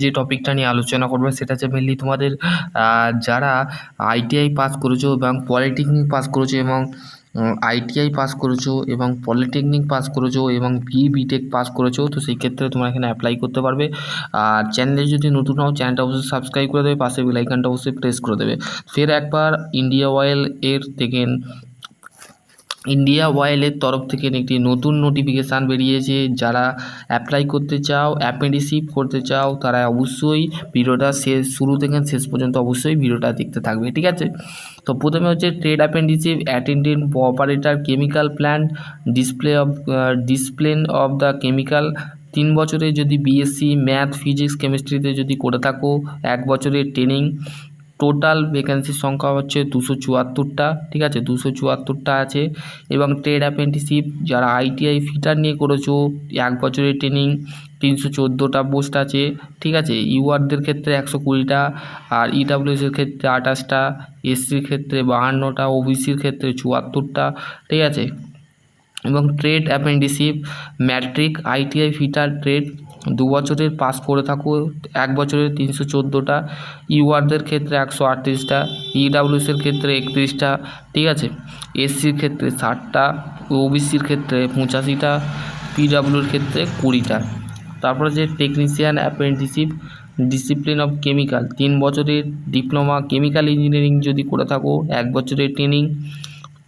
যে টপিকটা নিয়ে আলোচনা করবো সেটা হচ্ছে মেনলি তোমাদের যারা আইটিআই পাস করেছো এবং পলিটেকনিক পাস করেছো এবং আইটিআই পাস করেছো এবং পলিটেকনিক পাস করেছো এবং বিটেক পাস করেছো, তো সেই ক্ষেত্রে তোমরা এখানে অ্যাপ্লাই করতে পারবে। আর চ্যানেলে যদি নতুন হও চ্যানেলটা অবশ্যই সাবস্ক্রাইব করে দেবে, পাশে বেল আইকনটা অবশ্যই প্রেস করে দেবে। ফের একবার ইন্ডিয়া অয়েল এর থেকে ইন্ডিয়া অয়েলের তরফ থেকে একটি নতুন নোটিফিকেশান বেরিয়েছে। যারা অ্যাপ্লাই করতে চাও, অ্যাপ্রেন্টিসশিপ করতে চাও, তারা অবশ্যই ভিডিওটা শুরু থেকে শেষ পর্যন্ত অবশ্যই ভিডিওটা দেখতে থাকবে, ঠিক আছে। তো প্রথমে হচ্ছে trade apprenticeship attendant operator chemical plant discipline of the chemical. 3 বছরে যদি বিএসসি ম্যাথ ফিজিক্স কেমিস্ট্রিতে যদি করে থাকো, 1 বছরের ট্রেনিং। টোটাল ভ্যাকেন্সির সংখ্যা হচ্ছে 274টা, ঠিক আছে, 274টা আছে। এবং ট্রেড অ্যাপ্রেন্টিসশিপ যারা আইটিআই ফিটার নিয়ে করেছো, 1 বছরের ট্রেনিং, 314টা পোস্ট আছে, ঠিক আছে। ইউআরদের ক্ষেত্রে 120টা, আর ইডাব্লিউএসের ক্ষেত্রে 28টা, এসসির ক্ষেত্রে 52টা, ওবিসির ক্ষেত্রে 74টা, ঠিক আছে। এবং trade apprenticeship matric ITI fitter trade 2 বছরের পাস করে থাকো, 1 বছরের 314টা, ইউআরদের ক্ষেত্রে 138টা, ইডাব্লিউএসের ক্ষেত্রে 31টা, ঠিক আছে। এসসির ক্ষেত্রে 60টা, ওবিসির ক্ষেত্রে 85টা, পিডাব্লিউর ক্ষেত্রে 20টা। তারপরে যে technician apprenticeship discipline of chemical 3 বছরের ডিপ্লোমা কেমিক্যাল ইঞ্জিনিয়ারিং যদি করে থাকো, 1 বছরের ট্রেনিং।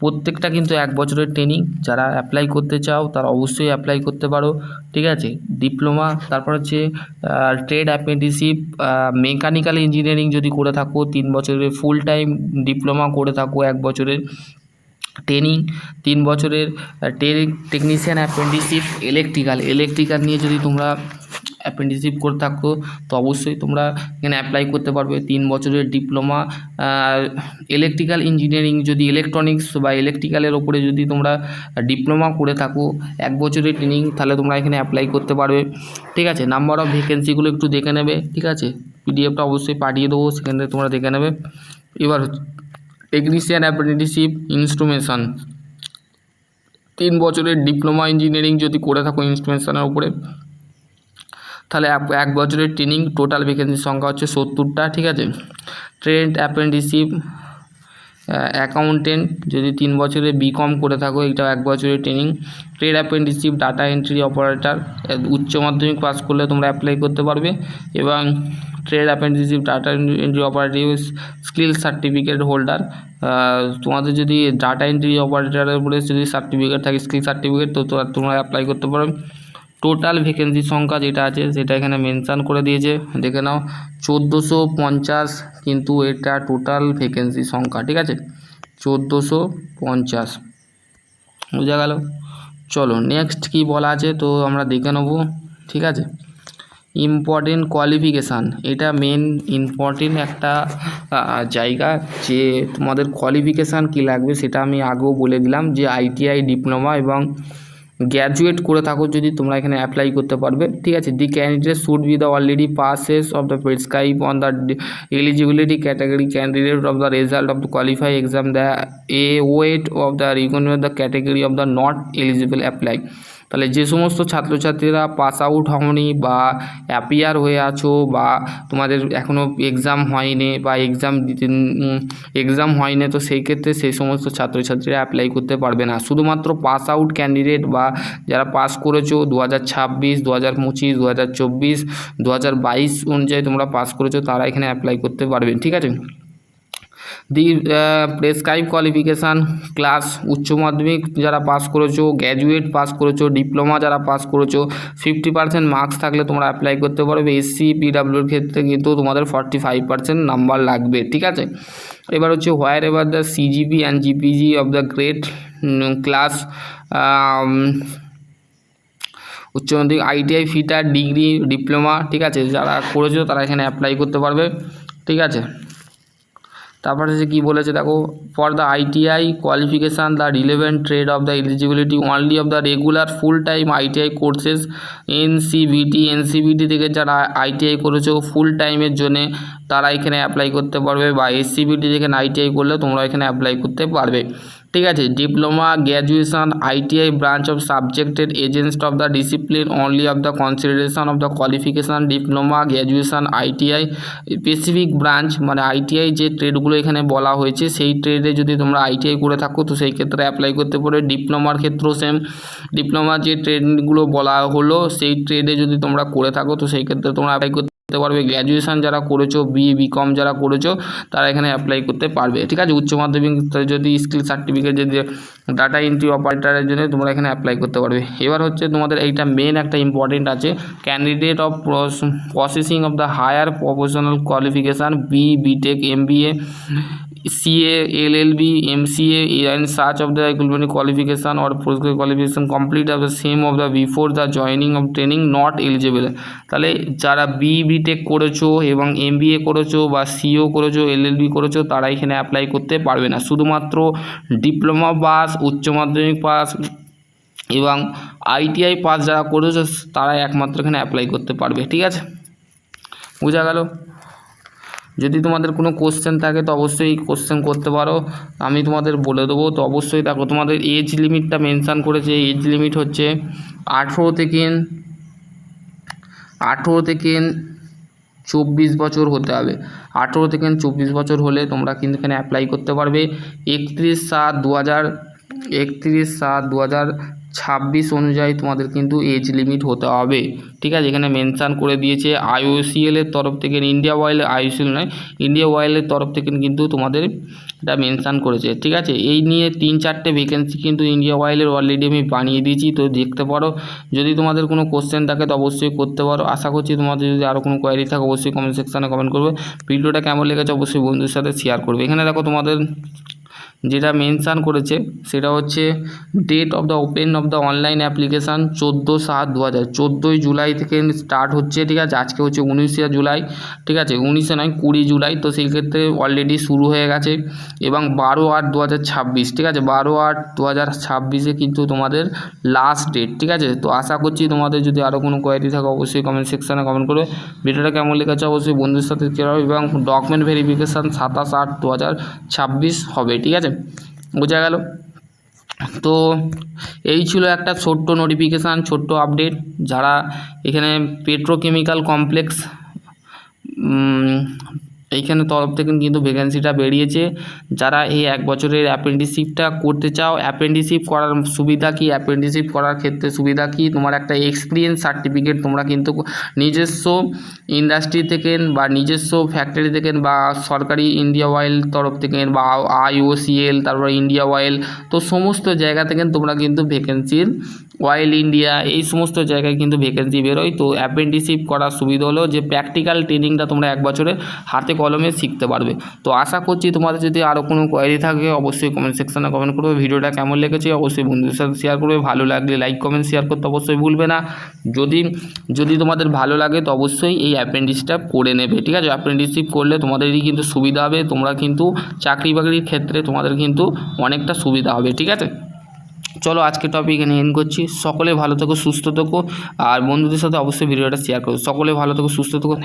প্রত্যেকটা কিন্তু 1 বছরের ট্রেনিং। যারা অ্যাপ্লাই করতে চাও তারা অবশ্যই অ্যাপ্লাই করতে পারো, ঠিক আছে। ডিপ্লোমা, তারপর হচ্ছে ট্রেড অ্যাপ্রেন্টিসশিপ মেকানিক্যাল ইঞ্জিনিয়ারিং যদি করে থাকো, 3 বছরের ফুল টাইম ডিপ্লোমা করে থাকো, 1 বছরের ট্রেনিং, 3 বছরের টেকনিশিয়ান অ্যাপ্রেন্টিসশিপ ইলেকট্রিক্যাল নিয়ে যদি তোমরা অ্যাপ্রেন্টিসশিপ করে থাকো তো অবশ্যই তোমরা এখানে অ্যাপ্লাই করতে পারবে। 3 বছরের ডিপ্লোমা ইলেকট্রিক্যাল ইঞ্জিনিয়ারিং যদি ইলেকট্রনিক্স বা ইলেকট্রিক্যালের ওপরে যদি তোমরা ডিপ্লোমা করে থাকো, 1 বছরের ট্রেনিং, তাহলে তোমরা এখানে অ্যাপ্লাই করতে পারবে, ঠিক আছে। নাম্বার অফ ভ্যাকেন্সিগুলো একটু দেখে নেবে, ঠিক আছে। পিডিএফটা অবশ্যই পাঠিয়ে দেবো, সেখানে তোমরা দেখে নেবে। এবার টেকনিশিয়ান অ্যাপ্রেন্টিসশিপ ইনস্ট্রুমেশন 3 বছরের ডিপ্লোমা ইঞ্জিনিয়ারিং যদি করে থাকো ইনস্ট্রুমেশনের উপরে, তাহলে 1 বছরের ট্রেনিং। টোটাল ভ্যাকেন্সির সংখ্যা হচ্ছে 70টা, ঠিক আছে। ট্রেড অ্যাপ্রেন্টিসশিপ অ্যাকাউন্টেন্ট যদি 3 বছরের বিকম করে থাকো, এটাও 1 বছরের training. Trade apprenticeship data entry operator উচ্চ মাধ্যমিক পাস করলে তোমরা অ্যাপ্লাই করতে পারবে। এবং trade apprenticeship data entry operative skill certificate holder, তোমাদের যদি ডাটা এন্ট্রি অপারেটরের উপরে যদি সার্টিফিকেট থাকে, স্কিল সার্টিফিকেট, তো তোমরা অ্যাপ্লাই করতে পারো। টোটাল ভ্যাকেন্সির সংখ্যা যেটা আছে সেটা এখানে মেনশান করে দিয়েছে, দেখে নাও 1450, কিন্তু এটা টোটাল ভ্যাকেন্সির সংখ্যা, ঠিক আছে, 1450, বোঝা গেল। চলো নেক্সট কি বলা আছে তো আমরা দেখে নেব, ঠিক আছে। ইম্পর্টেন্ট কোয়ালিফিকেশান, এটা মেন ইম্পর্টেন্ট একটা জায়গা, যে তোমাদের কোয়ালিফিকেশান কী লাগবে সেটা আমি আগেও বলে দিলাম, যে আইটিআই ডিপ্লোমা এবং গ্র্যাজুয়েট করে থাকো যদি তোমরা এখানে অ্যাপ্লাই করতে পারবে, ঠিক আছে। The candidate should be the already passes of the prescribe on the eligibility category candidate of the result of the qualify exam the a wait of the recognize the category of the not eligible apply. তাহলে যে সমস্ত ছাত্রছাত্রীরা pass out হওনি বা appear হয়ে আছো বা তোমাদের এখনও এক্সাম হয়নি বা এক্সাম হয়নি, তো সেই ক্ষেত্রে সেই সমস্ত ছাত্রছাত্রীরা অ্যাপ্লাই করতে পারবে না। শুধুমাত্র পাস আউট ক্যান্ডিডেট বা যারা পাস করেছো 2026, 2025, 2024, 2022 অনুযায়ী তোমরা পাস করেছো, তারা এখানে অ্যাপ্লাই করতে পারবে, ঠিক আছে। দি প্রেসক্রাইব কোয়ালিফিকেশান ক্লাস উচ্চ মাধ্যমিক যারা পাস করেছো, গ্র্যাজুয়েট পাস করেছো, ডিপ্লোমা যারা পাস করেছো, 50% মার্কস থাকলে তোমরা অ্যাপ্লাই করতে পারবে। এসসি পিডাব্লিউর ক্ষেত্রে কিন্তু তোমাদের 45% নাম্বার লাগবে, ঠিক আছে। এবার হচ্ছে wherever the CGP and GPG of the grade class উচ্চ মাধ্যমিক আইটিআই ফিটার ডিগ্রি ডিপ্লোমা, ঠিক আছে, যারা করেছো তারা এখানে অ্যাপ্লাই করতে পারবে, ঠিক আছে। তারপরে যে কী বলেছে দেখো, for the ITI qualification the relevant trade of the eligibility only of the regular full time ITI courses NCVT থেকে যারা আইটিআই করেছো ফুল টাইমের জন্যে তারা এখানে অ্যাপ্লাই করতে পারবে, বা এসসিবিটি থেকে আইটিআই করলে তোমরা এখানে অ্যাপ্লাই করতে পারবে, ঠিক আছে। Diploma, graduation, ITI branch of subjected agent of the discipline only of the consideration of the qualification. Diploma, graduation, ITI specific branch মানে আইটিআই যে ট্রেডগুলো এখানে বলা হয়েছে সেই ট্রেডে যদি তোমরা আইটিআই করে থাকো তো সেই ক্ষেত্রে অ্যাপ্লাই করতে পারো। ডিপ্লোমার ক্ষেত্রেও সেম, ডিপ্লোমার যে ট্রেডগুলো বলা হলো সেই ট্রেডে যদি তোমরা করে থাকো তো সেই ক্ষেত্রে তোমরা অ্যাপ্লাই করতে পারবে। গ্র্যাজুয়েশন যারা করেছো, বিকম যারা করেছো তারা এখানে অ্যাপ্লাই করতে পারবে। ঠিক আছে, উচ্চ মাধ্যমিক যদি স্কিল সার্টিফিকেট যদি ডাটা এন্ট্রি অপারেটরের জন্য তোমরা এখানে অ্যাপ্লাই করতে পারবে। এবার হচ্ছে তোমাদের এইটা মেন একটা ইম্পর্টেন্ট আছে, candidate of processing of the higher professional qualification B Tech, MBA, CA, LLB, MCA in search of the equivalent qualification or post qualification complete of the same of the before the joining of training not eligible। তাহলে যারা B Tech করেছো এবং MBA করেছো বা CO করেছো, LLB করেছো তারা এখানে অ্যাপ্লাই করতে পারবে না। শুধুমাত্র ডিপ্লোমা পাস, উচ্চ মাধ্যমিক পাস এবং ITI পাস যারা করেছো তারাই একমাত্র এখানে অ্যাপ্লাই করতে পারবে। ঠিক আছে, বোঝা গেল? যদি তোমাদের কোনো কোশ্চেন থাকে তো অবশ্যই কোশ্চেন করতে পারো, আমি তোমাদের বলে দেবো। তো অবশ্যই দেখো তোমাদের এজ লিমিটটা মেনশান করেছে, এজ লিমিট হচ্ছে 18 থেকে 24 বছর হতে হবে। 18 থেকে 24 বছর হলে তোমরা কিন্তু এখানে অ্যাপ্লাই করতে পারবে। 31/7/2026 অনুযায়ী তোমাদের কিন্তু এজ লিমিট হতে হবে। ঠিক আছে, এখানে মেনশান করে দিয়েছে IOCL এর তরফ থেকে, ইন্ডিয়া অয়েল, IOCL নয়, ইন্ডিয়া অয়েলের তরফ থেকে কিন্তু তোমাদের এটা মেনশান করেছে। ঠিক আছে, এই নিয়ে 3-4টে ভ্যাকেন্সি কিন্তু ইন্ডিয়া অয়েলের অলরেডি আমি বানিয়ে দিয়েছি, তো দেখতে পারো। যদি তোমাদের কোনো কোশ্চেন থাকে তো অবশ্যই করতে পারো। আশা করছি তোমাদের যদি আরও কোনো কোয়ারি থাকে অবশ্যই কমেন্ট সেকশানে কমেন্ট করবে। ভিডিওটা কেমন লেগেছে অবশ্যই বন্ধুদের সাথে শেয়ার করবে। এখানে দেখো তোমাদের যেটা মেনশান করেছে সেটা হচ্ছে date of the open of the online application 14/7/2000, 14ই জুলাই থেকে স্টার্ট হচ্ছে। ঠিক আছে, আজকে হচ্ছে 19শে জুলাই। ঠিক আছে, 19শে নয় 20 জুলাই, তো সেই ক্ষেত্রে অলরেডি শুরু হয়ে গেছে। এবং 12/8/2026, ঠিক আছে, 12/8/2026 কিন্তু তোমাদের লাস্ট ডেট। ঠিক আছে, তো আশা করছি তোমাদের যদি আরও কোনো কোয়ারি থাকে অবশ্যই কমেন্ট সেকশানে কমেন্ট করবে। ভিডিওটা কেমন লেগেছে অবশ্যই বন্ধুদের সাথে শেয়ার হবে। এবং ডকুমেন্ট ভেরিফিকেশান 27/8/2026 হবে। ঠিক আছে, বোঝা গেল? তো এই ছিল একটা ছোট্ট নোটিফিকেশান, ছোট্ট আপডেট। যারা এখানে পেট্রোকেমিক্যাল কমপ্লেক্স এইখানে তরফ থেকে কিন্তু ভ্যাকেন্সিটা বেরিয়েছে। যারা এই 1 বছরের অ্যাপ্রেন্টিসশিপটা করতে চাও, অ্যাপ্রেন্টিসশিপ করার সুবিধা কি, অ্যাপ্রেন্টিসশিপ করার ক্ষেত্রে সুবিধা কি, তোমার একটা এক্সপিরিয়েন্স সার্টিফিকেট তোমরা কিন্তু নিজস্ব ইন্ডাস্ট্রি থেকে বা নিজস্ব ফ্যাক্টরি থেকে বা সরকারি ইন্ডিয়া অয়েল তরফ থেকে বা IOCL, তারপর ইন্ডিয়া অয়েল, তো সমস্ত জায়গা থেকে তোমরা কিন্তু ভ্যাকেন্সির, অয়েল ইন্ডিয়া, এই সমস্ত জায়গায় কিন্তু ভ্যাকেন্সি বেরোয়। তো অ্যাপ্রেন্টিসশিপ করার সুবিধা হলো যে প্র্যাকটিক্যাল ট্রেনিংটা তোমরা 1 বছরে হাতে কলমে শিখতে পারবে। তো আশা করছি তোমাদের যদি আরও কোনো কোয়ারি থাকে অবশ্যই কমেন্ট সেকশানে কমেন্ট করবে। ভিডিওটা কেমন লেগেছে অবশ্যই বন্ধুদের সাথে শেয়ার করবে। ভালো লাগলে লাইক কমেন্ট শেয়ার করতে অবশ্যই ভুলবে না। যদি তোমাদের ভালো লাগে তো অবশ্যই এই অ্যাপ্রেন্টিসটা করে নেবে। ঠিক আছে, অ্যাপ্রেন্টিসশিপ করলে তোমাদেরই কিন্তু সুবিধা হবে, তোমরা কিন্তু চাকরি বাকরির ক্ষেত্রে তোমাদের কিন্তু অনেকটা সুবিধা হবে। ঠিক আছে, চলো আজকে টপিক এখানে এন্ড করছি। সকলে ভালো থেকো, সুস্থ থেকো, আর বন্ধুদের সাথে অবশ্যই ভিডিওটা শেয়ার করো। সকলে ভালো থেকো, সুস্থ থেকো।